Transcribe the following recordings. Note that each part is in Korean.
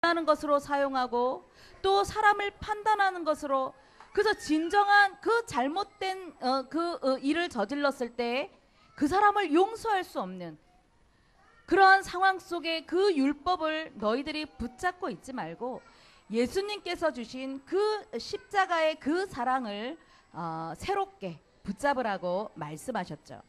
하는 것으로 사용하고 또 사람을 판단하는 것으로, 그래서 진정한 그 잘못된 일을 저질렀을 때 그 사람을 용서할 수 없는 그러한 상황 속에 그 율법을 너희들이 붙잡고 있지 말고 예수님께서 주신 그 십자가의 그 사랑을 새롭게 붙잡으라고 말씀하셨죠.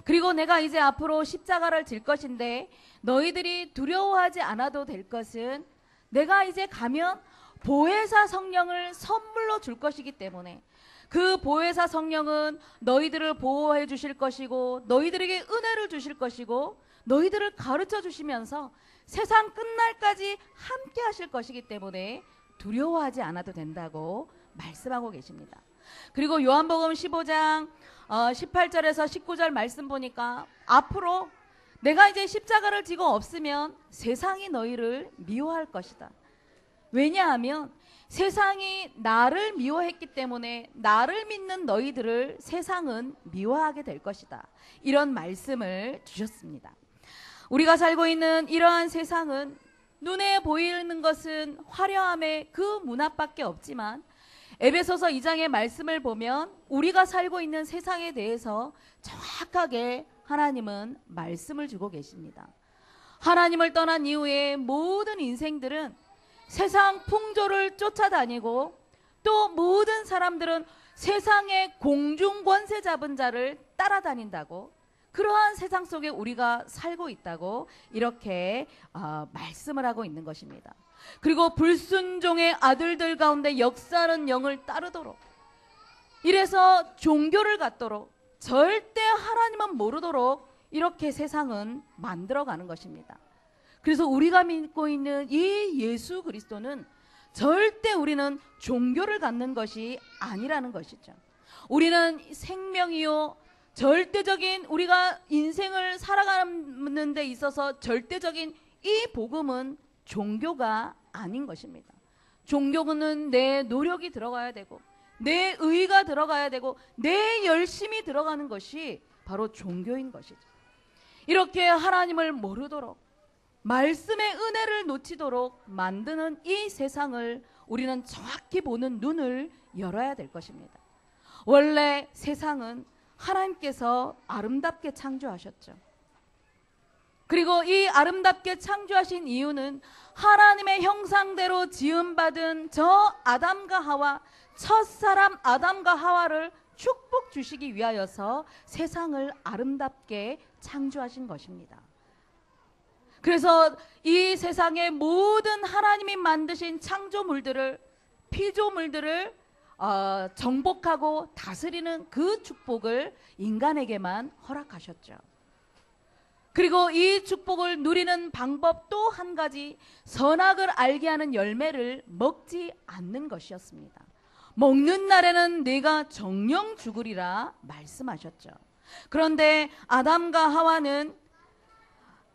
그리고 내가 이제 앞으로 십자가를 질 것인데 너희들이 두려워하지 않아도 될 것은 내가 이제 가면 보혜사 성령을 선물로 줄 것이기 때문에 그 보혜사 성령은 너희들을 보호해 주실 것이고 너희들에게 은혜를 주실 것이고 너희들을 가르쳐 주시면서 세상 끝날까지 함께 하실 것이기 때문에 두려워하지 않아도 된다고 말씀하고 계십니다. 그리고 요한복음 15장 18절에서 19절 말씀 보니까 앞으로 내가 이제 십자가를 지고 없으면 세상이 너희를 미워할 것이다. 왜냐하면 세상이 나를 미워했기 때문에 나를 믿는 너희들을 세상은 미워하게 될 것이다. 이런 말씀을 주셨습니다. 우리가 살고 있는 이러한 세상은 눈에 보이는 것은 화려함의 그 문 앞밖에 없지만 에베소서 2장의 말씀을 보면 우리가 살고 있는 세상에 대해서 정확하게 하나님은 말씀을 주고 계십니다. 하나님을 떠난 이후에 모든 인생들은 세상 풍조를 쫓아다니고 또 모든 사람들은 세상의 공중 권세 잡은 자를 따라다닌다고, 그러한 세상 속에 우리가 살고 있다고 이렇게 말씀을 하고 있는 것입니다. 그리고 불순종의 아들들 가운데 역사하는 영을 따르도록, 이래서 종교를 갖도록, 절대 하나님은 모르도록 이렇게 세상은 만들어가는 것입니다. 그래서 우리가 믿고 있는 이 예수 그리스도는 절대 우리는 종교를 갖는 것이 아니라는 것이죠. 우리는 생명이요, 절대적인 우리가 인생을 살아가는 데 있어서 절대적인 이 복음은 종교가 아닌 것입니다. 종교는 내 노력이 들어가야 되고 내 의가 들어가야 되고 내 열심이 들어가는 것이 바로 종교인 것이죠. 이렇게 하나님을 모르도록 말씀의 은혜를 놓치도록 만드는 이 세상을 우리는 정확히 보는 눈을 열어야 될 것입니다. 원래 세상은 하나님께서 아름답게 창조하셨죠. 그리고 이 아름답게 창조하신 이유는 하나님의 형상대로 지음받은 저 아담과 하와, 첫사람 아담과 하와를 축복 주시기 위하여서 세상을 아름답게 창조하신 것입니다. 그래서 이 세상의 모든 하나님이 만드신 창조물들을, 피조물들을 정복하고 다스리는 그 축복을 인간에게만 허락하셨죠. 그리고 이 축복을 누리는 방법 또 한 가지, 선악을 알게 하는 열매를 먹지 않는 것이었습니다. 먹는 날에는 네가 정령 죽으리라 말씀하셨죠. 그런데 아담과 하와는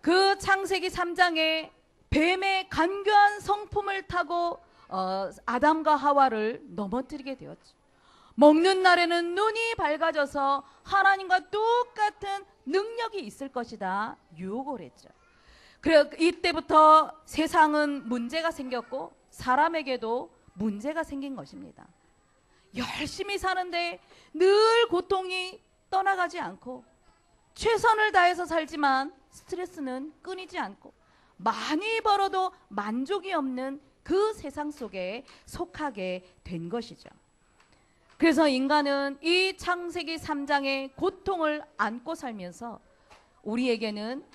그 창세기 3장에 뱀의 간교한 성품을 타고 아담과 하와를 넘어뜨리게 되었죠. 먹는 날에는 눈이 밝아져서 하나님과 똑같은 능력이 있을 것이다 유혹을 했죠. 그래 이때부터 세상은 문제가 생겼고 사람에게도 문제가 생긴 것입니다. 열심히 사는데 늘 고통이 떠나가지 않고 최선을 다해서 살지만 스트레스는 끊이지 않고 많이 벌어도 만족이 없는 그 세상 속에 속하게 된 것이죠. 그래서 인간은 이 창세기 3장의 고통을 안고 살면서 우리에게는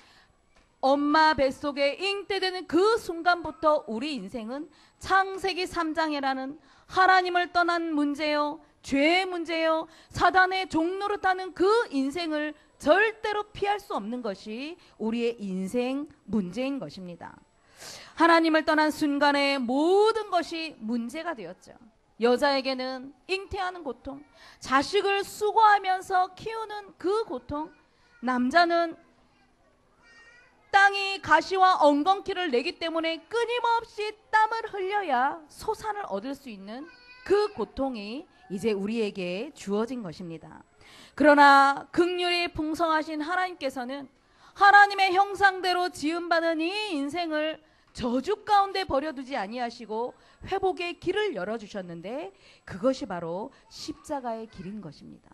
엄마 뱃속에 잉태되는 그 순간부터 우리 인생은 창세기 3장이라는 하나님을 떠난 문제요, 죄의 문제요, 사단의 종노릇하는 그 인생을 절대로 피할 수 없는 것이 우리의 인생 문제인 것입니다. 하나님을 떠난 순간에 모든 것이 문제가 되었죠. 여자에게는 잉태하는 고통, 자식을 수고하면서 키우는 그 고통, 남자는 땅이 가시와 엉겅퀴를 내기 때문에 끊임없이 땀을 흘려야 소산을 얻을 수 있는 그 고통이 이제 우리에게 주어진 것입니다. 그러나 긍휼이 풍성하신 하나님께서는 하나님의 형상대로 지음받은 이 인생을 저주 가운데 버려두지 아니하시고 회복의 길을 열어주셨는데 그것이 바로 십자가의 길인 것입니다.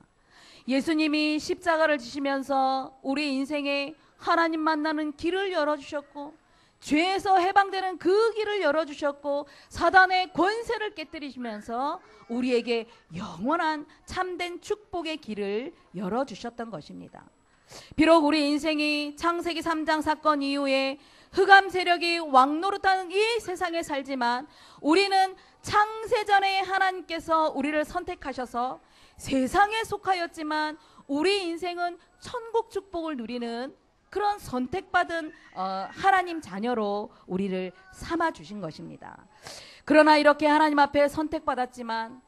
예수님이 십자가를 지시면서 우리 인생에 하나님 만나는 길을 열어주셨고 죄에서 해방되는 그 길을 열어주셨고 사단의 권세를 깨뜨리시면서 우리에게 영원한 참된 축복의 길을 열어주셨던 것입니다. 비록 우리 인생이 창세기 3장 사건 이후에 흑암 세력이 왕노릇하는 이 세상에 살지만 우리는 창세전에 하나님께서 우리를 선택하셔서 세상에 속하였지만 우리 인생은 천국 축복을 누리는 그런 선택받은 하나님 자녀로 우리를 삼아 주신 것입니다. 그러나 이렇게 하나님 앞에 선택받았지만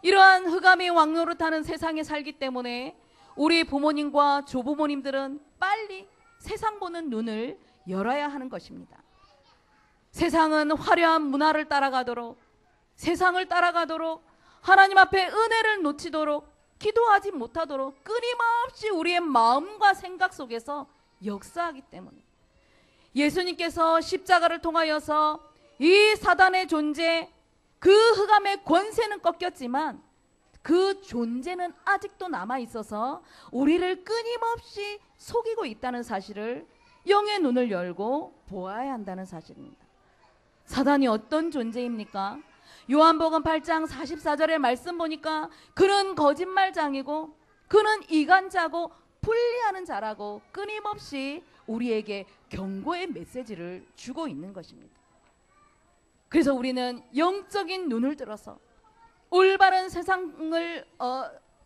이러한 흑암이 왕노릇하는 세상에 살기 때문에 우리 부모님과 조부모님들은 빨리 세상 보는 눈을 열어야 하는 것입니다. 세상은 화려한 문화를 따라가도록, 세상을 따라가도록, 하나님 앞에 은혜를 놓치도록, 기도하지 못하도록 끊임없이 우리의 마음과 생각 속에서 역사하기 때문에 예수님께서 십자가를 통하여서 이 사단의 존재, 그 흑암의 권세는 꺾였지만 그 존재는 아직도 남아있어서 우리를 끊임없이 속이고 있다는 사실을 영의 눈을 열고 보아야 한다는 사실입니다. 사단이 어떤 존재입니까? 요한복음 8장 44절의 말씀 보니까 그는 거짓말장이고 그는 이간자고 불리하는 자라고 끊임없이 우리에게 경고의 메시지를 주고 있는 것입니다. 그래서 우리는 영적인 눈을 들어서 올바른 세상을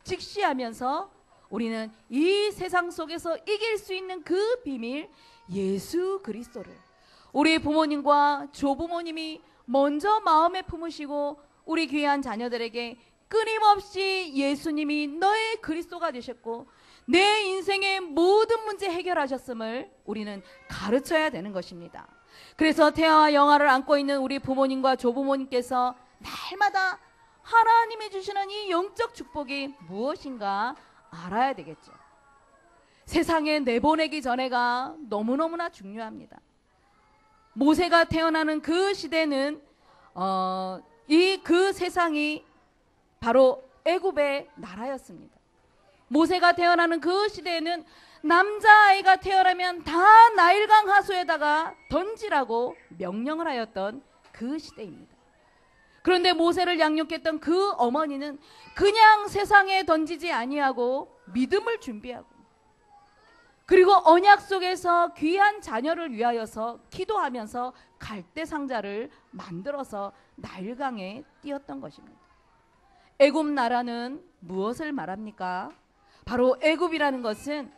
직시하면서 우리는 이 세상 속에서 이길 수 있는 그 비밀 예수 그리스도를 우리 부모님과 조부모님이 먼저 마음에 품으시고 우리 귀한 자녀들에게 끊임없이 예수님이 너의 그리스도가 되셨고 내 인생의 모든 문제 해결하셨음을 우리는 가르쳐야 되는 것입니다. 그래서 태아와 영아를 안고 있는 우리 부모님과 조부모님께서 날마다 하나님이 주시는 이 영적 축복이 무엇인가 알아야 되겠죠. 세상에 내보내기 전에가 너무너무나 중요합니다. 모세가 태어나는 그 시대는 그 세상이 바로 애굽의 나라였습니다. 모세가 태어나는 그 시대에는 남자아이가 태어나면 다 나일강 하수에다가 던지라고 명령을 하였던 그 시대입니다. 그런데 모세를 양육했던 그 어머니는 그냥 세상에 던지지 아니하고 믿음을 준비하고 그리고 언약 속에서 귀한 자녀를 위하여서 기도하면서 갈대 상자를 만들어서 나일강에 띄었던 것입니다. 애굽 나라는 무엇을 말합니까? 바로 애굽이라는 것은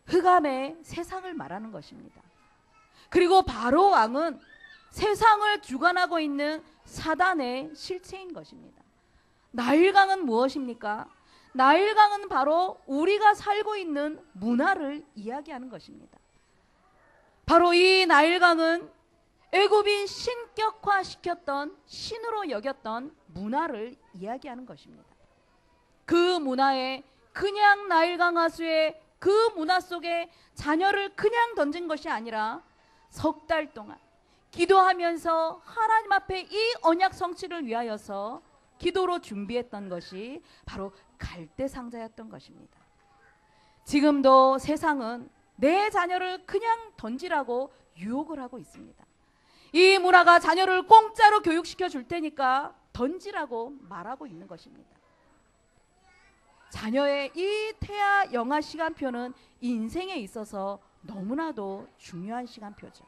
흑암의 세상을 말하는 것입니다. 그리고 바로 왕은 세상을 주관하고 있는 사단의 실체인 것입니다. 나일강은 무엇입니까? 나일강은 바로 우리가 살고 있는 문화를 이야기하는 것입니다. 바로 이 나일강은 애굽이 신격화시켰던 신으로 여겼던 문화를 이야기하는 것입니다. 그 문화에 그냥 나일강 하수에 그 문화 속에 자녀를 그냥 던진 것이 아니라 석 달 동안 기도하면서 하나님 앞에 이 언약 성취를 위하여서 기도로 준비했던 것이 바로 갈대 상자였던 것입니다. 지금도 세상은 내 자녀를 그냥 던지라고 유혹을 하고 있습니다. 이 문화가 자녀를 공짜로 교육시켜 줄 테니까 던지라고 말하고 있는 것입니다. 자녀의 이 태아 영아 시간표는 인생에 있어서 너무나도 중요한 시간표죠.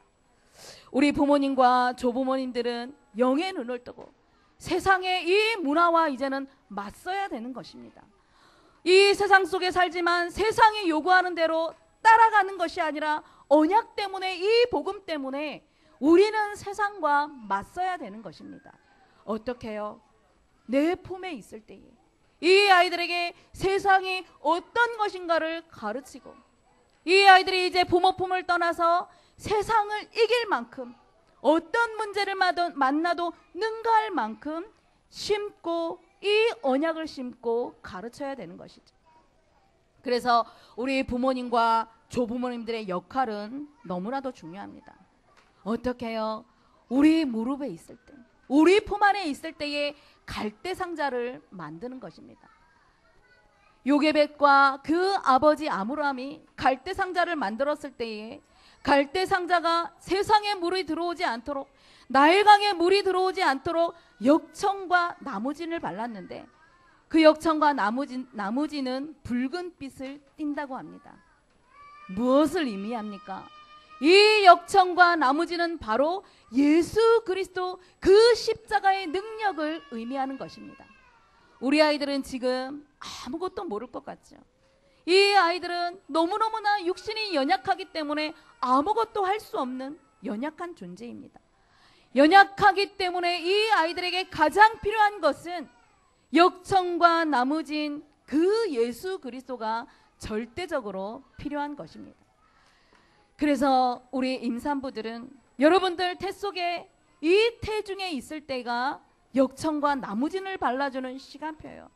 우리 부모님과 조부모님들은 영의 눈을 뜨고 세상의 이 문화와 이제는 맞서야 되는 것입니다. 이 세상 속에 살지만 세상이 요구하는 대로 따라가는 것이 아니라 언약 때문에 이 복음 때문에 우리는 세상과 맞서야 되는 것입니다. 어떻게 해요? 내 품에 있을 때에 이 아이들에게 세상이 어떤 것인가를 가르치고 이 아이들이 이제 부모 품을 떠나서 세상을 이길 만큼 어떤 문제를 만나도 능가할 만큼 심고 이 언약을 심고 가르쳐야 되는 것이죠. 그래서 우리 부모님과 조부모님들의 역할은 너무나도 중요합니다. 어떻게 해요? 우리 무릎에 있을 때, 우리 품 안에 있을 때에 갈대 상자를 만드는 것입니다. 요게벳과 그 아버지 아므람이 갈대 상자를 만들었을 때에 갈대 상자가 세상에 물이 들어오지 않도록, 나일강에 물이 들어오지 않도록 역청과 나무진을 발랐는데, 그 역청과 나무진은 붉은 빛을 띈다고 합니다. 무엇을 의미합니까? 이 역청과 나무진은 바로 예수 그리스도 그 십자가의 능력을 의미하는 것입니다. 우리 아이들은 지금 아무것도 모를 것 같죠. 이 아이들은 너무너무나 육신이 연약하기 때문에 아무것도 할 수 없는 연약한 존재입니다. 연약하기 때문에 이 아이들에게 가장 필요한 것은 역청과 나무진 그 예수 그리스도가 절대적으로 필요한 것입니다. 그래서 우리 임산부들은 여러분들 태 속에 이 태중에 있을 때가 역청과 나무진을 발라주는 시간표예요.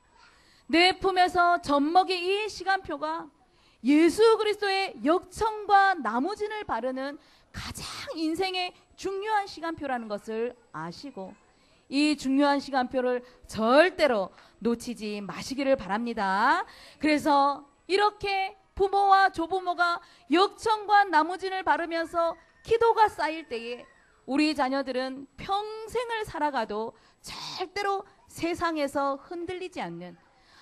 내 품에서 젖먹이 이 시간표가 예수 그리스도의 역청과 나무진을 바르는 가장 인생의 중요한 시간표라는 것을 아시고 이 중요한 시간표를 절대로 놓치지 마시기를 바랍니다. 그래서 이렇게 부모와 조부모가 역청과 나무진을 바르면서 기도가 쌓일 때에 우리 자녀들은 평생을 살아가도 절대로 세상에서 흔들리지 않는,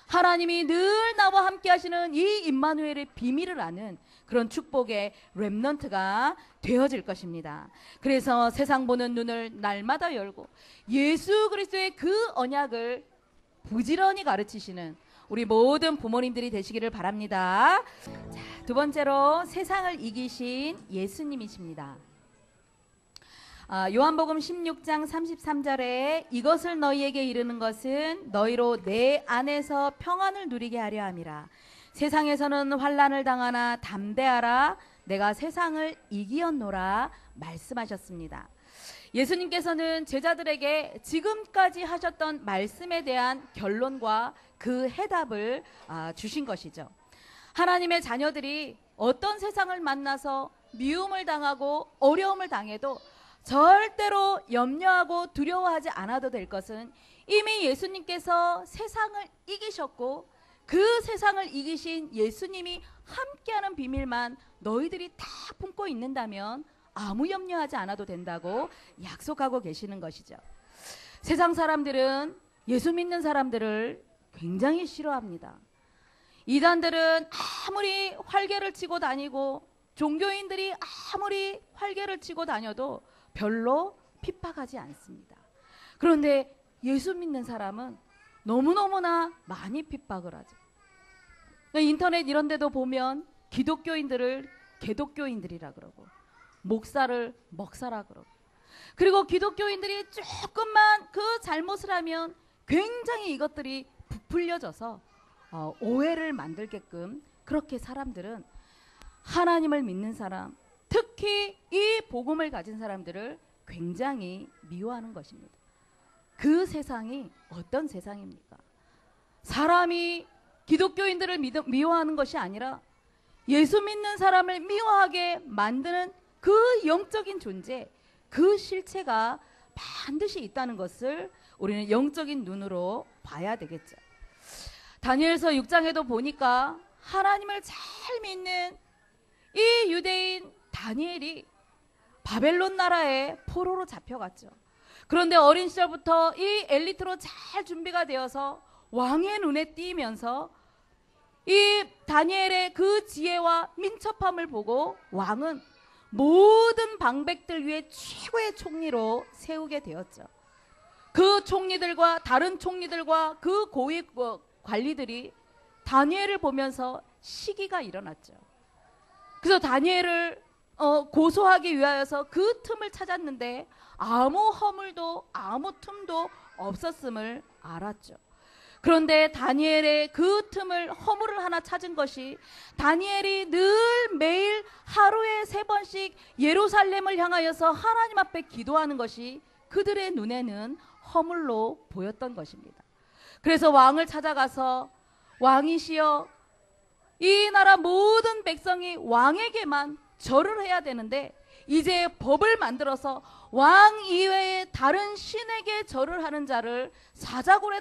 하나님이 늘 나와 함께 하시는 이 임마누엘의 비밀을 아는 그런 축복의 렘넌트가 되어질 것입니다. 그래서 세상 보는 눈을 날마다 열고 예수 그리스도의 그 언약을 부지런히 가르치시는 우리 모든 부모님들이 되시기를 바랍니다. 자, 두 번째로 세상을 이기신 예수님이십니다. 요한복음 16장 33절에 이것을 너희에게 이르는 것은 너희로 내 안에서 평안을 누리게 하려 함이라. 세상에서는 환난을 당하나 담대하라. 내가 세상을 이기었노라 말씀하셨습니다. 예수님께서는 제자들에게 지금까지 하셨던 말씀에 대한 결론과 그 해답을 주신 것이죠. 하나님의 자녀들이 어떤 세상을 만나서 미움을 당하고 어려움을 당해도 절대로 염려하고 두려워하지 않아도 될 것은 이미 예수님께서 세상을 이기셨고 그 세상을 이기신 예수님이 함께하는 비밀만 너희들이 다 품고 있는다면 아무 염려하지 않아도 된다고 약속하고 계시는 것이죠. 세상 사람들은 예수 믿는 사람들을 굉장히 싫어합니다. 이단들은 아무리 활개를 치고 다니고 종교인들이 아무리 활개를 치고 다녀도 별로 핍박하지 않습니다. 그런데 예수 믿는 사람은 너무너무나 많이 핍박을 하죠. 인터넷 이런 데도 보면 기독교인들을 개독교인들이라 그러고 목사를 먹사라 그러고, 그리고 기독교인들이 조금만 그 잘못을 하면 굉장히 이것들이 부풀려져서 오해를 만들게끔 그렇게 사람들은 하나님을 믿는 사람, 특히 이 복음을 가진 사람들을 굉장히 미워하는 것입니다. 그 세상이 어떤 세상입니까? 사람이 기독교인들을 미워하는 것이 아니라 예수 믿는 사람을 미워하게 만드는 그 영적인 존재, 그 실체가 반드시 있다는 것을 우리는 영적인 눈으로 봐야 되겠죠. 다니엘서 6장에도 보니까 하나님을 잘 믿는 이 유대인 다니엘이 바벨론 나라의 포로로 잡혀갔죠. 그런데 어린 시절부터 이 엘리트로 잘 준비가 되어서 왕의 눈에 띄면서 이 다니엘의 그 지혜와 민첩함을 보고 왕은 모든 방백들 위에 최고의 총리로 세우게 되었죠. 그 총리들과 다른 총리들과 그 고위 관리들이 다니엘을 보면서 시기가 일어났죠. 그래서 다니엘을 고소하기 위하여서 그 틈을 찾았는데 아무 허물도 아무 틈도 없었음을 알았죠. 그런데 다니엘의 그 틈을, 허물을 하나 찾은 것이 다니엘이 늘 매일 하루에 3번씩 예루살렘을 향하여서 하나님 앞에 기도하는 것이 그들의 눈에는 허물로 보였던 것입니다. 그래서 왕을 찾아가서 왕이시여, 이 나라 모든 백성이 왕에게만 절을 해야 되는데 이제 법을 만들어서 왕 이외에 다른 신에게 절을 하는 자를 사자굴에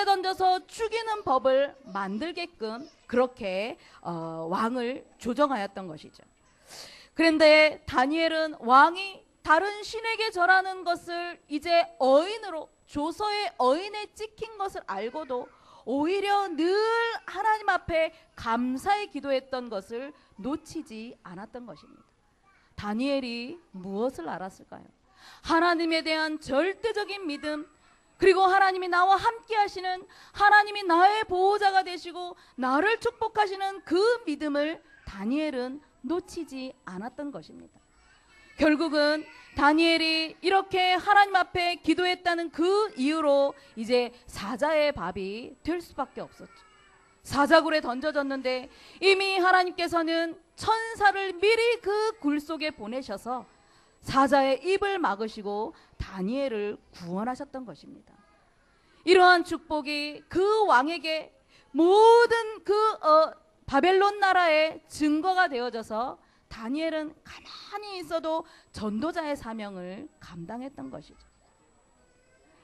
던져서 죽이는 법을 만들게끔 그렇게 왕을 조정하였던 것이죠. 그런데 다니엘은 왕이 다른 신에게 절하는 것을 이제 어인으로 조서의 어인에 찍힌 것을 알고도 오히려 늘 하나님 앞에 감사의 기도했던 것을 놓치지 않았던 것입니다. 다니엘이 무엇을 알았을까요? 하나님에 대한 절대적인 믿음, 그리고 하나님이 나와 함께 하시는, 하나님이 나의 보호자가 되시고 나를 축복하시는 그 믿음을 다니엘은 놓치지 않았던 것입니다. 결국은 다니엘이 이렇게 하나님 앞에 기도했다는 그 이유로 이제 사자의 밥이 될 수밖에 없었죠. 사자굴에 던져졌는데 이미 하나님께서는 천사를 미리 그 굴 속에 보내셔서 사자의 입을 막으시고 다니엘을 구원하셨던 것입니다. 이러한 축복이 그 왕에게 모든 바벨론 나라의 증거가 되어져서 다니엘은 가만히 있어도 전도자의 사명을 감당했던 것이죠.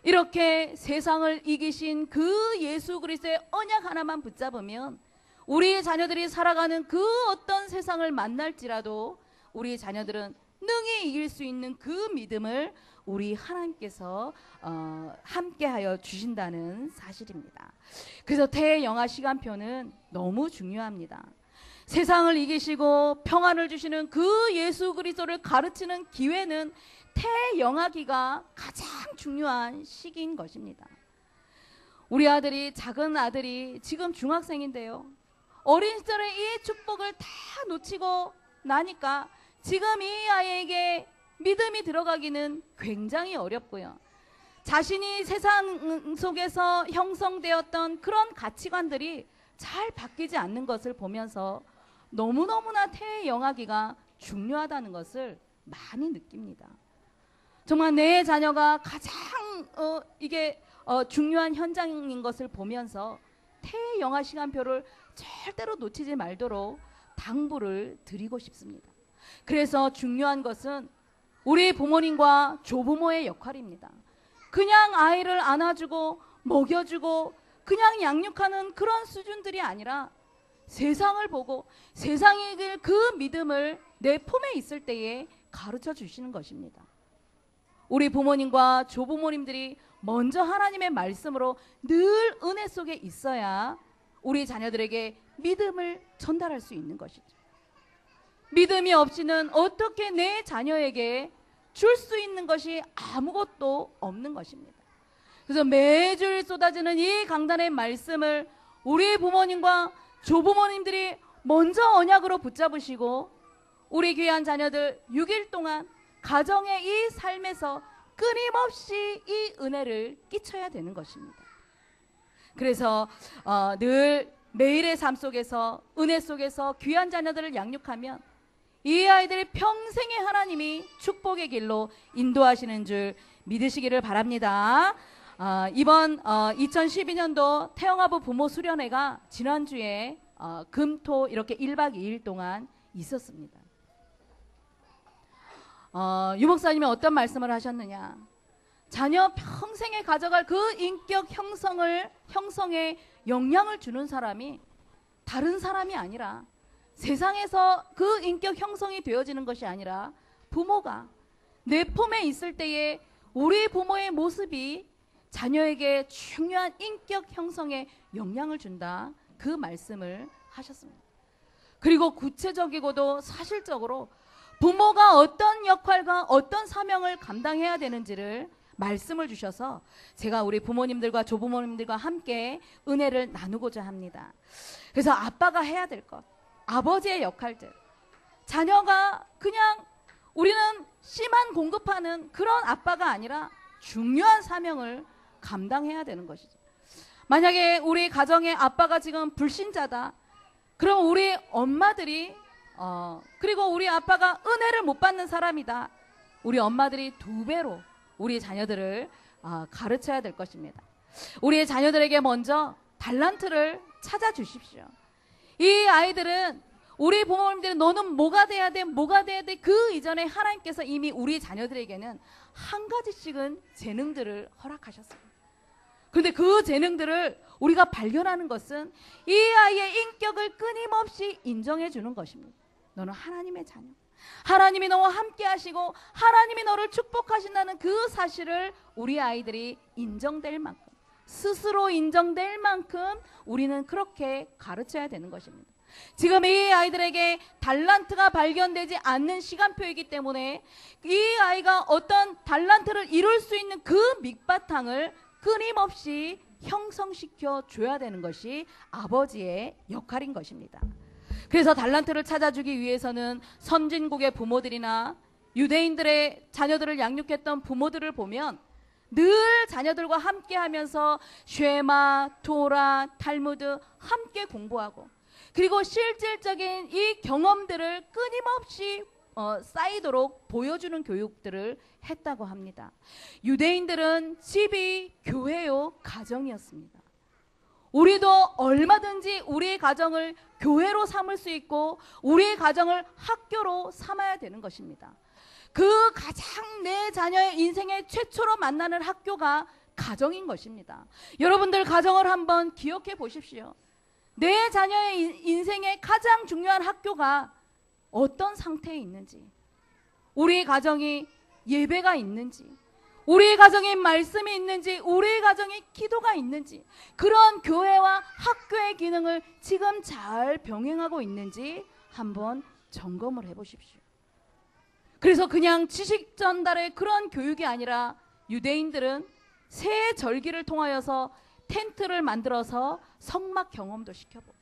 이렇게 세상을 이기신 그 예수 그리스도의 언약 하나만 붙잡으면 우리 자녀들이 살아가는 그 어떤 세상을 만날지라도 우리 자녀들은 능히 이길 수 있는 그 믿음을 우리 하나님께서 함께하여 주신다는 사실입니다. 그래서 태영아 시간표는 너무 중요합니다. 세상을 이기시고 평안을 주시는 그 예수 그리스도를 가르치는 기회는 태영아기가 가장 중요한 시기인 것입니다. 우리 아들이, 작은 아들이 지금 중학생인데요. 어린 시절에 이 축복을 다 놓치고 나니까 지금 이 아이에게 믿음이 들어가기는 굉장히 어렵고요. 자신이 세상 속에서 형성되었던 그런 가치관들이 잘 바뀌지 않는 것을 보면서 너무너무나 태영아기가 중요하다는 것을 많이 느낍니다. 정말 내 자녀가 가장 중요한 현장인 것을 보면서 태영아 시간표를 절대로 놓치지 말도록 당부를 드리고 싶습니다. 그래서 중요한 것은 우리 부모님과 조부모의 역할입니다. 그냥 아이를 안아주고 먹여주고 그냥 양육하는 그런 수준들이 아니라 세상을 보고 세상이 이길 그 믿음을 내 품에 있을 때에 가르쳐 주시는 것입니다. 우리 부모님과 조부모님들이 먼저 하나님의 말씀으로 늘 은혜 속에 있어야 우리 자녀들에게 믿음을 전달할 수 있는 것이죠. 믿음이 없이는 어떻게 내 자녀에게 줄 수 있는 것이 아무것도 없는 것입니다. 그래서 매주일 쏟아지는 이 강단의 말씀을 우리 부모님과 조부모님들이 먼저 언약으로 붙잡으시고 우리 귀한 자녀들 6일 동안 가정의 이 삶에서 끊임없이 이 은혜를 끼쳐야 되는 것입니다. 그래서 늘 매일의 삶 속에서 은혜 속에서 귀한 자녀들을 양육하면 이 아이들이 평생의 하나님이 축복의 길로 인도하시는 줄 믿으시기를 바랍니다. 이번 2012년도 태영아부 부모 수련회가 지난주에 금토 이렇게 1박 2일 동안 있었습니다. 유목사님이 어떤 말씀을 하셨느냐? 자녀 평생에 가져갈 그 인격 형성에 영향을 주는 사람이 다른 사람이 아니라 세상에서 그 인격 형성이 되어지는 것이 아니라 부모가 내 품에 있을 때에 우리 부모의 모습이 자녀에게 중요한 인격 형성에 영향을 준다. 그 말씀을 하셨습니다. 그리고 구체적이고도 사실적으로 부모가 어떤 역할과 어떤 사명을 감당해야 되는지를 말씀을 주셔서 제가 우리 부모님들과 조부모님들과 함께 은혜를 나누고자 합니다. 그래서 아빠가 해야 될 것, 아버지의 역할들, 자녀가 그냥 우리는 씨만 공급하는 그런 아빠가 아니라 중요한 사명을 감당해야 되는 것이죠. 만약에 우리 가정의 아빠가 지금 불신자다. 그럼 우리 엄마들이 그리고 우리 아빠가 은혜를 못 받는 사람이다. 우리 엄마들이 2배로 우리 자녀들을 가르쳐야 될 것입니다. 우리 자녀들에게 먼저 달란트를 찾아주십시오. 이 아이들은 우리 부모님들이 너는 뭐가 돼야 돼, 뭐가 돼야 돼. 그 이전에 하나님께서 이미 우리 자녀들에게는 한 가지씩은 재능들을 허락하셨습니다. 그런데 그 재능들을 우리가 발견하는 것은 이 아이의 인격을 끊임없이 인정해 주는 것입니다. 너는 하나님의 자녀. 하나님이 너와 함께 하시고 하나님이 너를 축복하신다는 그 사실을 우리 아이들이 인정될 만큼, 스스로 인정될 만큼 우리는 그렇게 가르쳐야 되는 것입니다. 지금 이 아이들에게 달란트가 발견되지 않는 시간표이기 때문에 이 아이가 어떤 달란트를 이룰 수 있는 그 밑바탕을 끊임없이 형성시켜 줘야 되는 것이 아버지의 역할인 것입니다. 그래서 달란트를 찾아주기 위해서는 선진국의 부모들이나 유대인들의 자녀들을 양육했던 부모들을 보면 늘 자녀들과 함께 하면서 쉐마, 토라, 탈무드 함께 공부하고, 그리고 실질적인 이 경험들을 끊임없이 쌓이도록 보여주는 교육들을 했다고 합니다. 유대인들은 집이 교회요 가정이었습니다. 우리도 얼마든지 우리의 가정을 교회로 삼을 수 있고 우리의 가정을 학교로 삼아야 되는 것입니다. 그 가장 내 자녀의 인생의 최초로 만나는 학교가 가정인 것입니다. 여러분들 가정을 한번 기억해 보십시오. 내 자녀의 인생의 가장 중요한 학교가 어떤 상태에 있는지, 우리 가정이 예배가 있는지, 우리 가정에 말씀이 있는지, 우리 가정에 기도가 있는지, 그런 교회와 학교의 기능을 지금 잘 병행하고 있는지 한번 점검을 해보십시오. 그래서 그냥 지식 전달의 그런 교육이 아니라 유대인들은 새 절기를 통하여서 텐트를 만들어서 성막 경험도 시켜보고,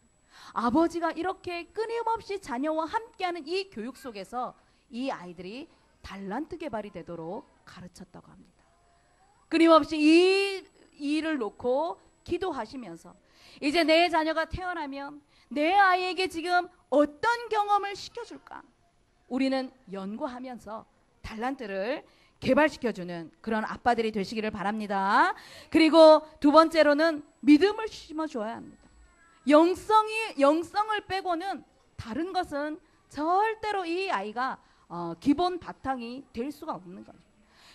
아버지가 이렇게 끊임없이 자녀와 함께하는 이 교육 속에서 이 아이들이 달란트 개발이 되도록 가르쳤다고 합니다. 끊임없이 이 일을 놓고 기도하시면서 이제 내 자녀가 태어나면 내 아이에게 지금 어떤 경험을 시켜줄까? 우리는 연구하면서 달란트를 개발시켜주는 그런 아빠들이 되시기를 바랍니다. 그리고 두 번째로는 믿음을 심어줘야 합니다. 영성을 빼고는 다른 것은 절대로 이 아이가 기본 바탕이 될 수가 없는 거죠.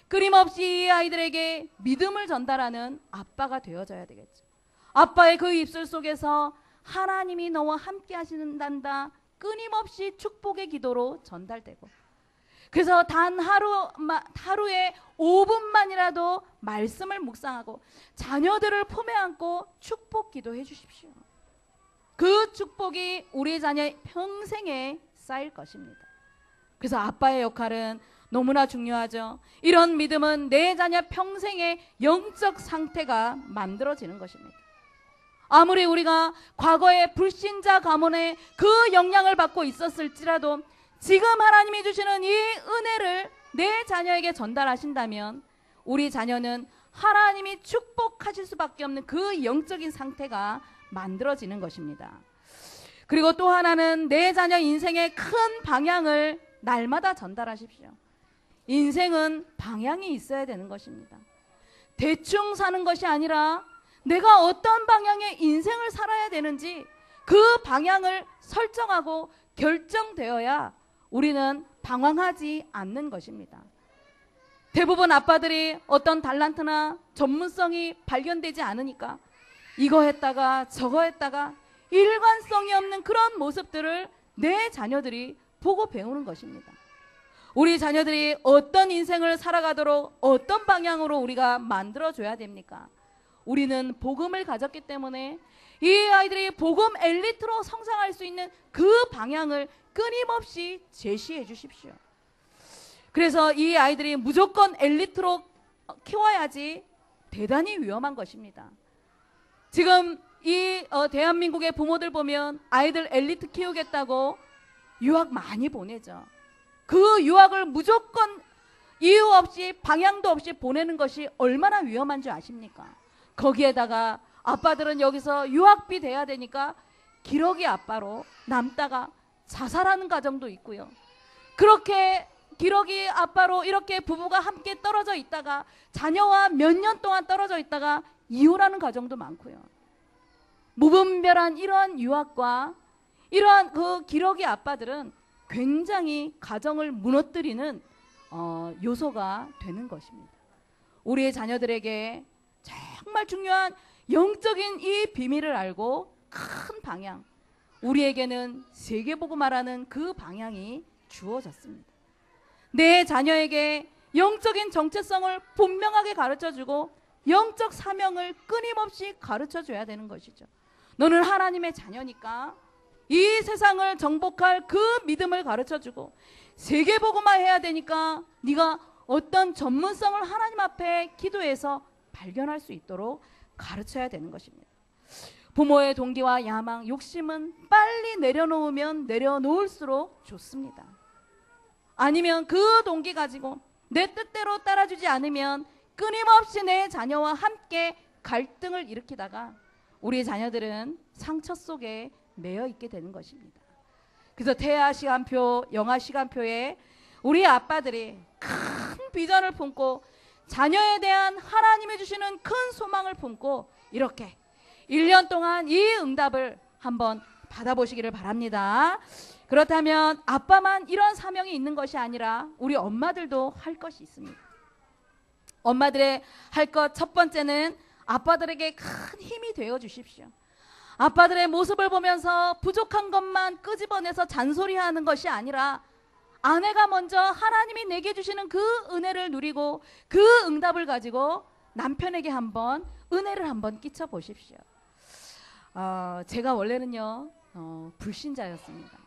끊임없이 이 아이들에게 믿음을 전달하는 아빠가 되어줘야 되겠죠. 아빠의 그 입술 속에서 하나님이 너와 함께 하신단다 끊임없이 축복의 기도로 전달되고, 그래서 단 하루에 5분만이라도 말씀을 묵상하고 자녀들을 품에 안고 축복 기도해 주십시오. 그 축복이 우리 자녀의 평생에 쌓일 것입니다. 그래서 아빠의 역할은 너무나 중요하죠. 이런 믿음은 내 자녀 평생의 영적 상태가 만들어지는 것입니다. 아무리 우리가 과거의 불신자 가문의 그 영향을 받고 있었을지라도 지금 하나님이 주시는 이 은혜를 내 자녀에게 전달하신다면 우리 자녀는 하나님이 축복하실 수밖에 없는 그 영적인 상태가 만들어지는 것입니다. 그리고 또 하나는 내 자녀 인생의 큰 방향을 날마다 전달하십시오. 인생은 방향이 있어야 되는 것입니다. 대충 사는 것이 아니라 내가 어떤 방향의 인생을 살아야 되는지 그 방향을 설정하고 결정되어야 우리는 방황하지 않는 것입니다. 대부분 아빠들이 어떤 달란트나 전문성이 발견되지 않으니까 이거 했다가 저거 했다가 일관성이 없는 그런 모습들을 내 자녀들이 보고 배우는 것입니다. 우리 자녀들이 어떤 인생을 살아가도록 어떤 방향으로 우리가 만들어줘야 됩니까? 우리는 복음을 가졌기 때문에 이 아이들이 복음 엘리트로 성장할 수 있는 그 방향을 끊임없이 제시해 주십시오. 그래서 이 아이들이 무조건 엘리트로 키워야지 대단히 위험한 것입니다. 지금 이 대한민국의 부모들 보면 아이들 엘리트 키우겠다고 유학 많이 보내죠. 그 유학을 무조건 이유 없이 방향도 없이 보내는 것이 얼마나 위험한 줄 아십니까? 거기에다가 아빠들은 여기서 유학비 대야 되니까 기러기 아빠로 남다가 자살하는 가정도 있고요. 그렇게 기러기 아빠로 이렇게 부부가 함께 떨어져 있다가 자녀와 몇 년 동안 떨어져 있다가 이혼하는 가정도 많고요. 무분별한 이러한 유학과 이러한 그 기러기 아빠들은 굉장히 가정을 무너뜨리는 요소가 되는 것입니다. 우리의 자녀들에게 정말 중요한 영적인 이 비밀을 알고 큰 방향, 우리에게는 세계복음화라는 그 방향이 주어졌습니다. 내 자녀에게 영적인 정체성을 분명하게 가르쳐주고 영적 사명을 끊임없이 가르쳐줘야 되는 것이죠. 너는 하나님의 자녀니까 이 세상을 정복할 그 믿음을 가르쳐주고 세계복음화 해야 되니까 네가 어떤 전문성을 하나님 앞에 기도해서 발견할 수 있도록 가르쳐야 되는 것입니다. 부모의 동기와 야망, 욕심은 빨리 내려놓으면 내려놓을수록 좋습니다. 아니면 그 동기 가지고 내 뜻대로 따라주지 않으면 끊임없이 내 자녀와 함께 갈등을 일으키다가 우리 자녀들은 상처 속에 매여 있게 되는 것입니다. 그래서 태아 시간표, 영아 시간표에 우리 아빠들이 큰 비전을 품고 자녀에 대한 하나님이 주시는 큰 소망을 품고 이렇게 1년 동안 이 응답을 한번 받아보시기를 바랍니다. 그렇다면 아빠만 이런 사명이 있는 것이 아니라 우리 엄마들도 할 것이 있습니다. 엄마들의 할 것 첫 번째는 아빠들에게 큰 힘이 되어 주십시오. 아빠들의 모습을 보면서 부족한 것만 끄집어내서 잔소리하는 것이 아니라 아내가 먼저 하나님이 내게 주시는 그 은혜를 누리고 그 응답을 가지고 남편에게 한번 은혜를 한번 끼쳐 보십시오. 제가 원래는요 불신자였습니다.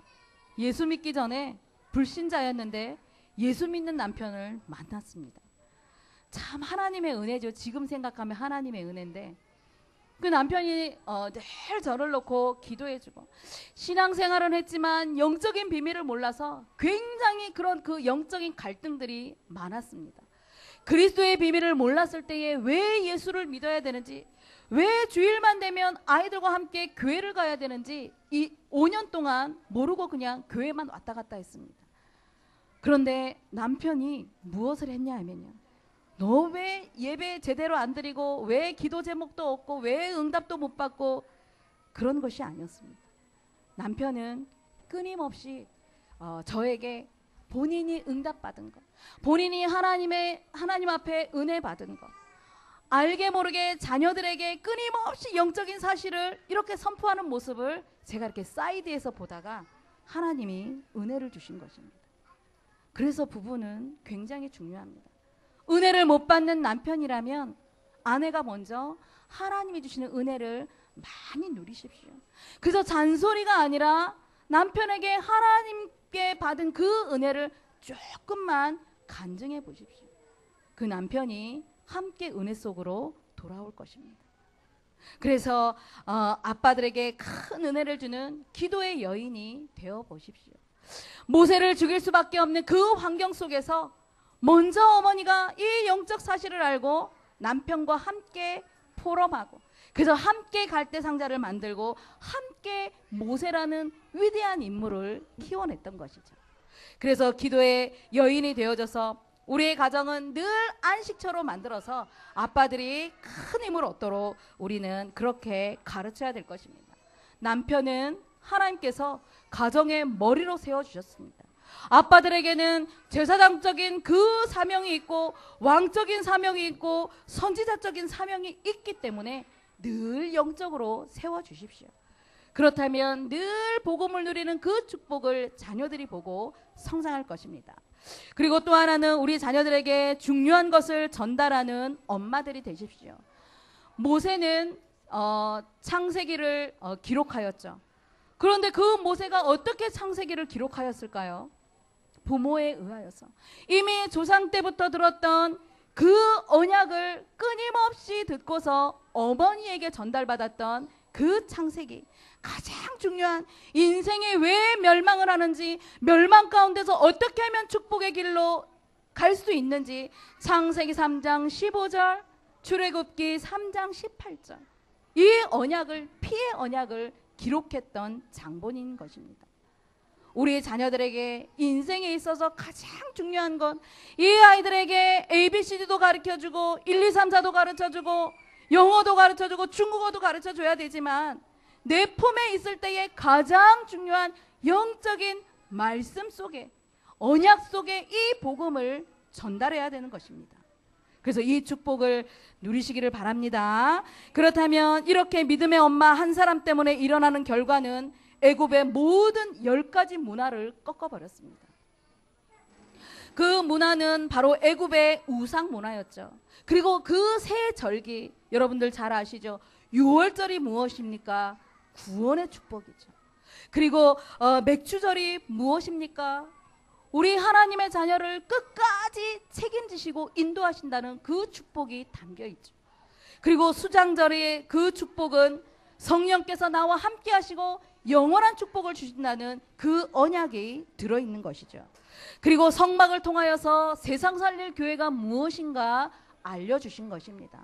예수 믿기 전에 불신자였는데 예수 믿는 남편을 만났습니다. 참 하나님의 은혜죠. 지금 생각하면 하나님의 은혜인데 그 남편이 늘 저를 놓고 기도해주고 신앙생활은 했지만 영적인 비밀을 몰라서 굉장히 그런 그 영적인 갈등들이 많았습니다. 그리스도의 비밀을 몰랐을 때에 왜 예수를 믿어야 되는지, 왜 주일만 되면 아이들과 함께 교회를 가야 되는지 이 5년 동안 모르고 그냥 교회만 왔다 갔다 했습니다. 그런데 남편이 무엇을 했냐 하면요, 너 왜 예배 제대로 안 드리고 왜 기도 제목도 없고 왜 응답도 못 받고, 그런 것이 아니었습니다. 남편은 끊임없이 저에게 본인이 응답받은 것, 본인이 하나님 앞에 은혜 받은 것, 알게 모르게 자녀들에게 끊임없이 영적인 사실을 이렇게 선포하는 모습을 제가 이렇게 사이드에서 보다가 하나님이 은혜를 주신 것입니다. 그래서 부부는 굉장히 중요합니다. 은혜를 못 받는 남편이라면 아내가 먼저 하나님이 주시는 은혜를 많이 누리십시오. 그래서 잔소리가 아니라 남편에게 하나님께 받은 그 은혜를 조금만 간증해 보십시오. 그 남편이 함께 은혜 속으로 돌아올 것입니다. 그래서 아빠들에게 큰 은혜를 주는 기도의 여인이 되어 보십시오. 모세를 죽일 수밖에 없는 그 환경 속에서 먼저 어머니가 이 영적 사실을 알고 남편과 함께 포럼하고, 그래서 함께 갈대상자를 만들고 함께 모세라는 위대한 인물을 키워냈던 것이죠. 그래서 기도의 여인이 되어져서 우리의 가정은 늘 안식처로 만들어서 아빠들이 큰 힘을 얻도록 우리는 그렇게 가르쳐야 될 것입니다. 남편은 하나님께서 가정의 머리로 세워주셨습니다. 아빠들에게는 제사장적인 그 사명이 있고 왕적인 사명이 있고 선지자적인 사명이 있기 때문에 늘 영적으로 세워주십시오. 그렇다면 늘 복음을 누리는 그 축복을 자녀들이 보고 성장할 것입니다. 그리고 또 하나는 우리 자녀들에게 중요한 것을 전달하는 엄마들이 되십시오. 모세는 창세기를 기록하였죠. 그런데 그 모세가 어떻게 창세기를 기록하였을까요? 부모에 의하여서 이미 조상 때부터 들었던 그 언약을 끊임없이 듣고서 어머니에게 전달받았던 그 창세기, 가장 중요한 인생이 왜 멸망을 하는지, 멸망 가운데서 어떻게 하면 축복의 길로 갈 수 있는지 창세기 3장 15절, 출애굽기 3장 18절, 이 언약을, 피의 언약을 기록했던 장본인 것입니다. 우리 자녀들에게 인생에 있어서 가장 중요한 건 이 아이들에게 ABCD도 가르쳐주고 1, 2, 3, 4도 가르쳐주고 영어도 가르쳐주고 중국어도 가르쳐줘야 되지만 내 품에 있을 때의 가장 중요한 영적인 말씀 속에, 언약 속에 이 복음을 전달해야 되는 것입니다. 그래서 이 축복을 누리시기를 바랍니다. 그렇다면 이렇게 믿음의 엄마 한 사람 때문에 일어나는 결과는 애굽의 모든 10가지 문화를 꺾어버렸습니다. 그 문화는 바로 애굽의 우상 문화였죠. 그리고 그 새 절기, 여러분들 잘 아시죠? 6월절이 무엇입니까? 구원의 축복이죠. 그리고 맥주절이 무엇입니까? 우리 하나님의 자녀를 끝까지 책임지시고 인도하신다는 그 축복이 담겨 있죠. 그리고 수장절의 그 축복은 성령께서 나와 함께 하시고 영원한 축복을 주신다는 그 언약이 들어있는 것이죠. 그리고 성막을 통하여서 세상 살릴 교회가 무엇인가 알려주신 것입니다.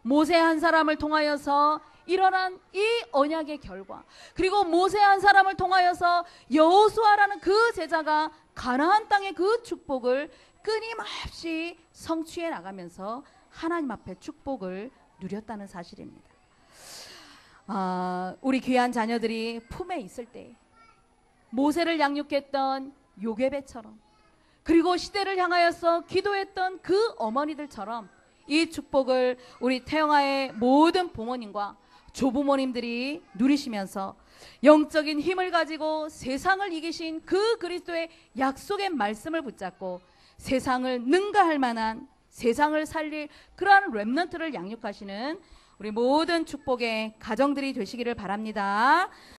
모세 한 사람을 통하여서 일어난 이 언약의 결과, 그리고 모세 한 사람을 통하여서 여호수아라는 그 제자가 가나안 땅의 그 축복을 끊임없이 성취해 나가면서 하나님 앞에 축복을 누렸다는 사실입니다. 우리 귀한 자녀들이 품에 있을 때 모세를 양육했던 요게벳처럼, 그리고 시대를 향하여서 기도했던 그 어머니들처럼 이 축복을 우리 태영아의 모든 부모님과 조부모님들이 누리시면서 영적인 힘을 가지고 세상을 이기신 그 그리스도의 약속의 말씀을 붙잡고 세상을 능가할 만한, 세상을 살릴 그러한 렘넌트를 양육하시는 우리 모든 축복의 가정들이 되시기를 바랍니다.